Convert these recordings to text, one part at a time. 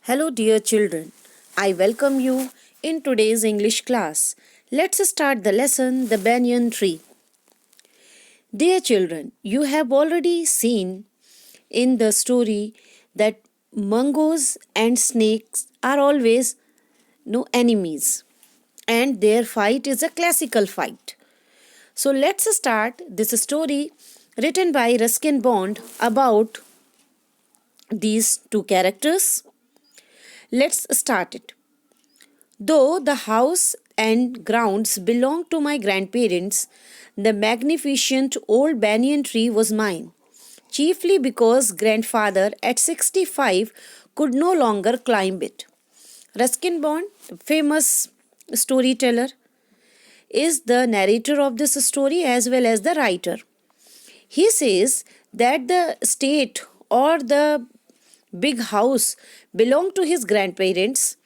Hello, dear children. I welcome you in today's English class. Let's start the lesson The Banyan Tree. Dear children, you have already seen in the story that mangoes and snakes are always no enemies, and their fight is a classical fight. So let's start this story written by Ruskin Bond about these two characters. Let's start it. Though the house and grounds belonged to my grandparents, the magnificent old banyan tree was mine, chiefly because grandfather at 65 could no longer climb it. Ruskin Bond, the famous storyteller, is the narrator of this story as well as the writer. He says that the estate or the big house belonged to his grandparents,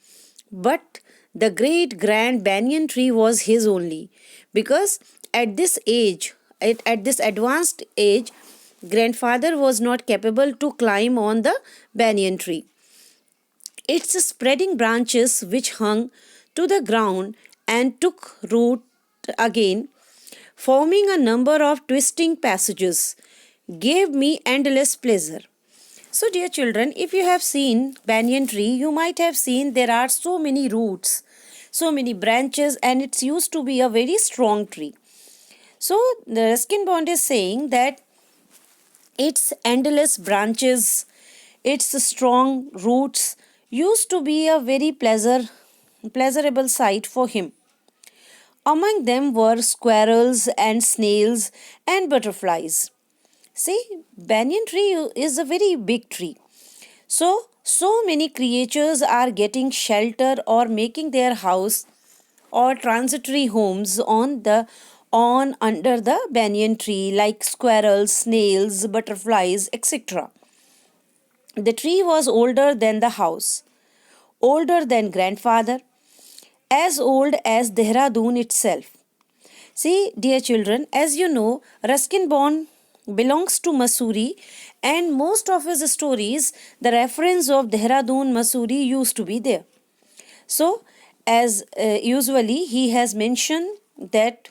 but the great grand banyan tree was his only, because at this age, at this advanced age, grandfather was not capable to climb on the banyan tree. Its spreading branches, which hung to the ground and took root again, forming a number of twisting passages, gave me endless pleasure. So, dear children, if you have seen banyan tree, you might have seen there are so many roots, so many branches, and it's used to be a very strong tree. So, the Ruskin Bond is saying that its endless branches, its strong roots used to be a very pleasurable sight for him. Among them were squirrels and snails and butterflies. See, banyan tree is a very big tree. So many creatures are getting shelter or making their house or transitory homes on under the banyan tree, like squirrels, snails, butterflies, etc. The tree was older than the house, older than grandfather, as old as Dehradun itself. See, dear children, as you know, Ruskin Bond belongs to Mussoorie, and most of his stories, the reference of Dehradun, Mussoorie used to be there. So, as usually, he has mentioned that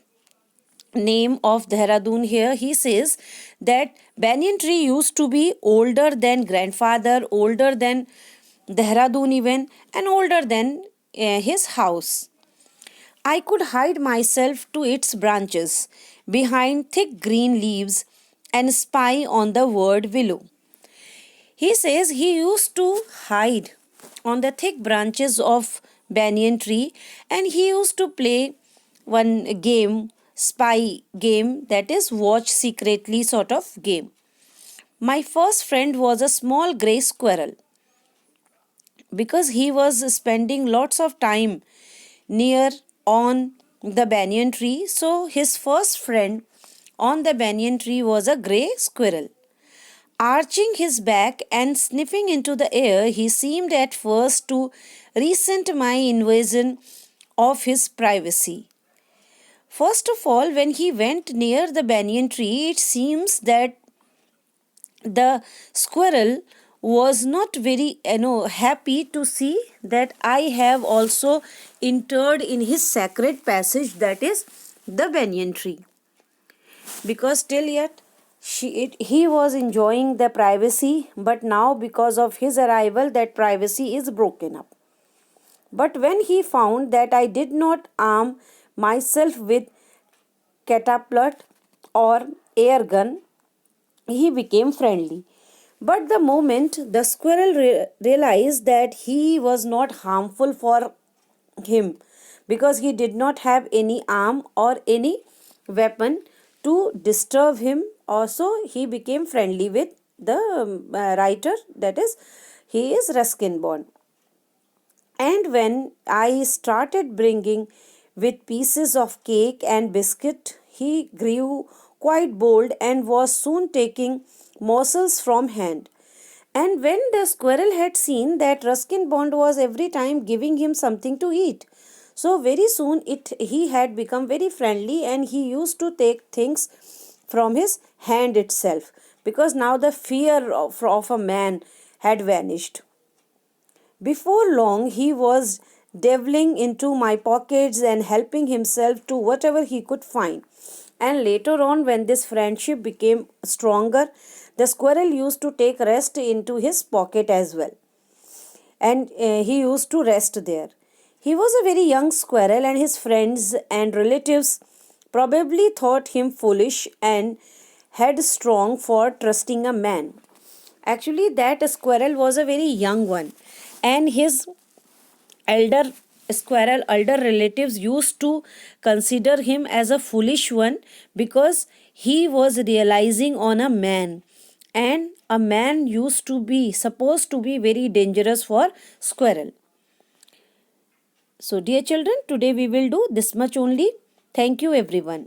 name of Dehradun here. He says that banyan tree used to be older than grandfather, older than Dehradun even, and older than his house. I could hide myself to its branches behind thick green leaves and spy on the word willow. He says he used to hide on the thick branches of banyan tree, and he used to play one game, spy game, that is watch secretly sort of game. My first friend was a small grey squirrel, because he was spending lots of time near on the banyan tree. So his first friend on the banyan tree was a grey squirrel. Arching his back and sniffing into the air, he seemed at first to resent my invasion of his privacy. First of all, when he went near the banyan tree, it seems that the squirrel was not very happy to see that I have also interred in his sacred passage, that is the banyan tree, because till yet he was enjoying the privacy, but now because of his arrival that privacy is broken up. But when he found that I did not arm myself with catapult or air gun, he became friendly. But the moment the squirrel realized that he was not harmful for him, because he did not have any arm or any weapon to disturb him, also he became friendly with the writer, that is, he is Ruskin Bond. And when I started bringing with pieces of cake and biscuit, he grew quite bold and was soon taking morsels from hand. And when the squirrel had seen that Ruskin Bond was every time giving him something to eat, so very soon he had become very friendly, and he used to take things from his hand itself, because now the fear of a man had vanished. Before long, he was delving into my pockets and helping himself to whatever he could find. And later on, when this friendship became stronger, the squirrel used to take rest into his pocket as well. And he used to rest there. He was a very young squirrel, and his friends and relatives probably thought him foolish and headstrong for trusting a man. Actually, that squirrel was a very young one, and his elder elder relatives used to consider him as a foolish one because he was realizing on a man, and a man used to be supposed to be very dangerous for squirrel. So dear children, today we will do this much only. Thank you everyone.